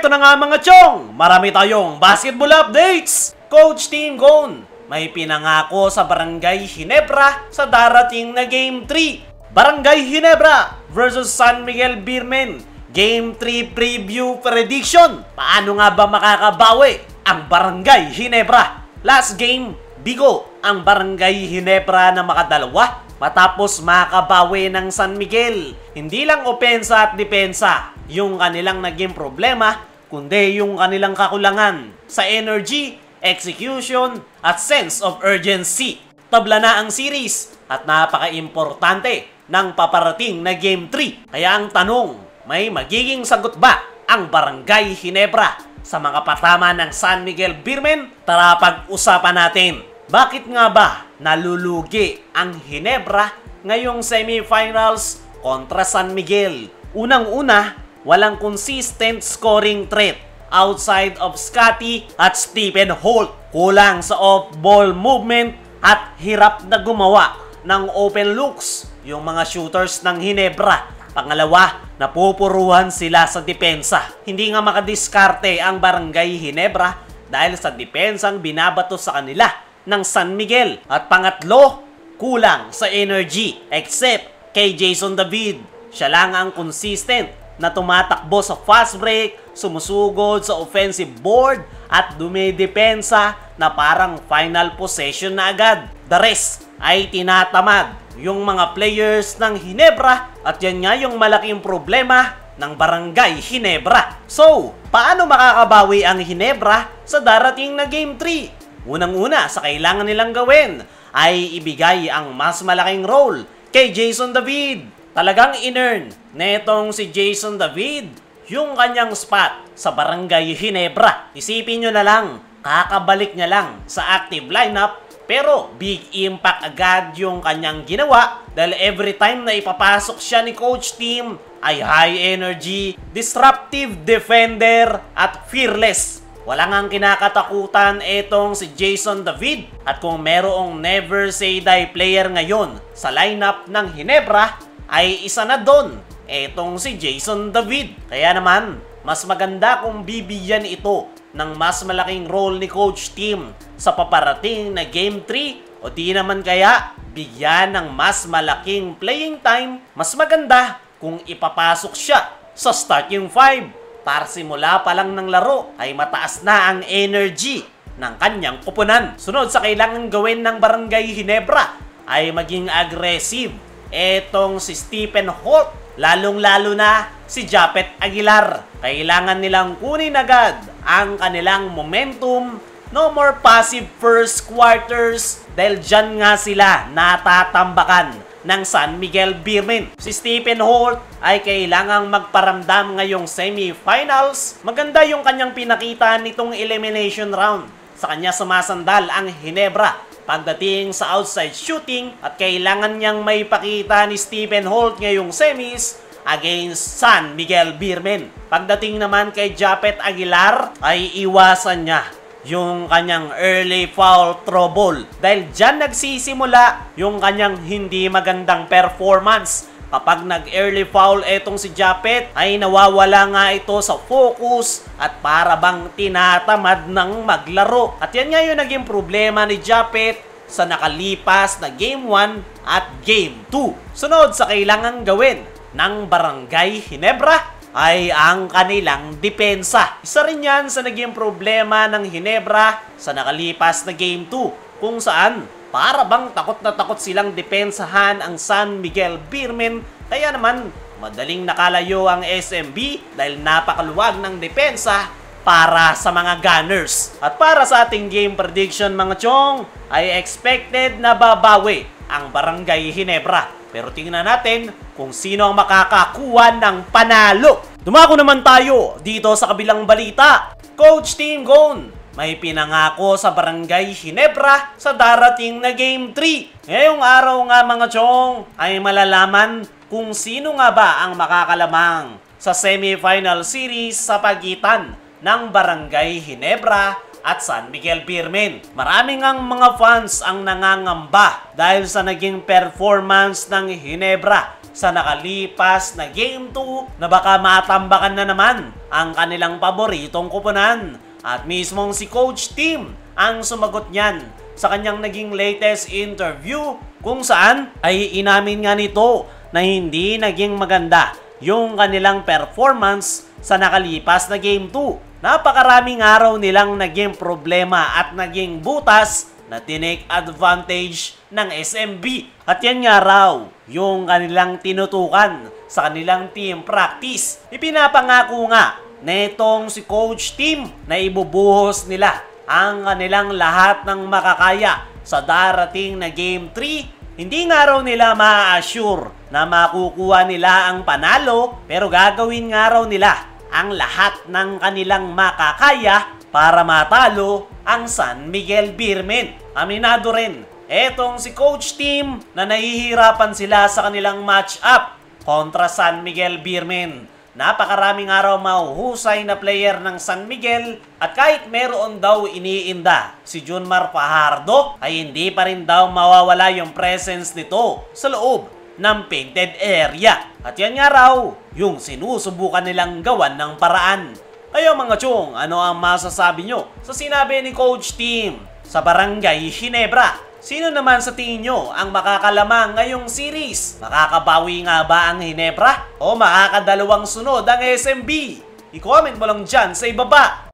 Eto na nga mga chong, marami tayong basketball updates! Coach Team Gone, may pinangako sa Barangay Ginebra sa darating na Game 3. Barangay Ginebra versus San Miguel Beermen, Game 3 Preview Prediction. Paano nga ba makakabawi ang Barangay Ginebra? Last game, bigo ang Barangay Ginebra na makadalawa matapos makabawi ng San Miguel. Hindi lang opensa at depensa yung kanilang naging problema, kundi yung kanilang kakulangan sa energy, execution, at sense of urgency. Tabla na ang series at napaka-importante ng paparating na Game 3. Kaya ang tanong, may magiging sagot ba ang Barangay Ginebra sa mga patama ng San Miguel Beermen? Tara pag-usapan natin. Bakit nga ba nalulugi ang Ginebra ngayong semifinals kontra San Miguel? Unang-una, walang consistent scoring threat outside of Scotty at Stephen Holt. Kulang sa off-ball movement at hirap na gumawa ng open looks yung mga shooters ng Ginebra. Pangalawa, napupuruhan sila sa depensa. Hindi nga makadiskarte ang Barangay Ginebra dahil sa depensang binabato sa kanila ng San Miguel. At pangatlo, kulang sa energy except kay Jason David. Siya lang ang consistent na tumatakbo sa fast break, sumusugod sa offensive board at dumidepensa na parang final possession na agad. The rest ay tinatamad yung mga players ng Ginebra at yan nga yung malaking problema ng Barangay Ginebra. So, paano makakabawi ang Ginebra sa darating na Game 3? Unang-una sa kailangan nilang gawin ay ibigay ang mas malaking role kay Jason David. Talagang in-earn netong si Jason David yung kanyang spot sa Barangay Ginebra. Isipin nyo na lang, kakabalik niya lang sa active lineup pero big impact agad yung kanyang ginawa dahil every time na ipapasok siya ni Coach Team ay high energy, disruptive defender at fearless. Wala ngang kinakatakutan etong si Jason David at kung merong never say die player ngayon sa lineup ng Ginebra ay isa na doon etong si Jason David. Kaya naman, mas maganda kung bibigyan ito ng mas malaking role ni Coach Team sa paparating na Game 3 o di naman kaya bigyan ng mas malaking playing time. Mas maganda kung ipapasok siya sa starting 5 para simula pa lang ng laro ay mataas na ang energy ng kanyang koponan. Sunod sa kailangan gawin ng Barangay Ginebra ay maging aggressive etong si Stephen Holt, lalong-lalo na si Japet Aguilar. Kailangan nilang kunin agad ang kanilang momentum. No more passive first quarters dahil dyan nga sila natatambakan ng San Miguel Beermen. Si Stephen Holt ay kailangang magparamdam ngayong semifinals. Maganda yung kanyang pinakita nitong elimination round. Sa kanya sumasandal ang Ginebra pagdating sa outside shooting at kailangan niyang may pakita ni Stephen Holt ngayong semis against San Miguel Beermen. Pagdating naman kay Japet Aguilar ay iwasan niya yung kanyang early foul trouble dahil dyan nagsisimula yung kanyang hindi magandang performance. Kapag nag-early foul etong si Japet ay nawawala nga ito sa focus at para bang tinatamad ng maglaro. At yan nga yung naging problema ni Japet sa nakalipas na Game 1 at Game 2. Sunod sa kailangang gawin ng Barangay Ginebra ay ang kanilang depensa. Isa rin yan sa naging problema ng Ginebra sa nakalipas na Game 2 kung saan para bang takot na takot silang depensahan ang San Miguel Beermen. Kaya naman, madaling nakalayo ang SMB dahil napakaluwag ng depensa para sa mga Gunners. At para sa ating game prediction mga chong, ay expected na babawi ang Barangay Ginebra. Pero tingnan natin kung sino ang makakakuha ng panalo. Dumako naman tayo dito sa kabilang balita. Coach Team Gone, may pinangako sa Barangay Ginebra sa darating na Game 3. Ngayong araw nga mga chong ay malalaman kung sino nga ba ang makakalamang sa semifinal series sa pagitan ng Barangay Ginebra at San Miguel Beermen. Maraming ang mga fans ang nangangamba dahil sa naging performance ng Ginebra sa nakalipas na Game 2 na baka matambakan na naman ang kanilang paboritong kupunan. At mismong si Coach Tim ang sumagot niyan sa kanyang naging latest interview kung saan ay inamin nga nito na hindi naging maganda yung kanilang performance sa nakalipas na Game 2. Napakaraming araw nilang naging problema at naging butas na tinake advantage ng SMB. At yan nga raw yung kanilang tinutukan sa kanilang team practice. Ipinapangako nga netong si Coach Tim na ibubuhos nila ang kanilang lahat ng makakaya sa darating na Game 3. Hindi nga raw nila ma-assure na makukuha nila ang panalo, pero gagawin nga raw nila ang lahat ng kanilang makakaya para matalo ang San Miguel Beermen. Aminado rin etong si Coach Tim na nahihirapan sila sa kanilang match-up kontra San Miguel Beermen. Napakaraming araw mahuhusay na player ng San Miguel at kahit meron daw iniinda si Junmar Fajardo ay hindi pa rin daw mawawala yung presence nito sa loob ng painted area. At yan nga raw yung sinusubukan nilang gawan ng paraan. Kayo mga chong, ano ang masasabi nyo sa sinabi ni Coach Tim sa Barangay Ginebra? Sino naman sa tingin nyo ang makakalamang ngayong series? Makakabawi nga ba ang Ginebra? O makakadalawang sunod ang SMB? I-comment mo lang dyan sa ibaba.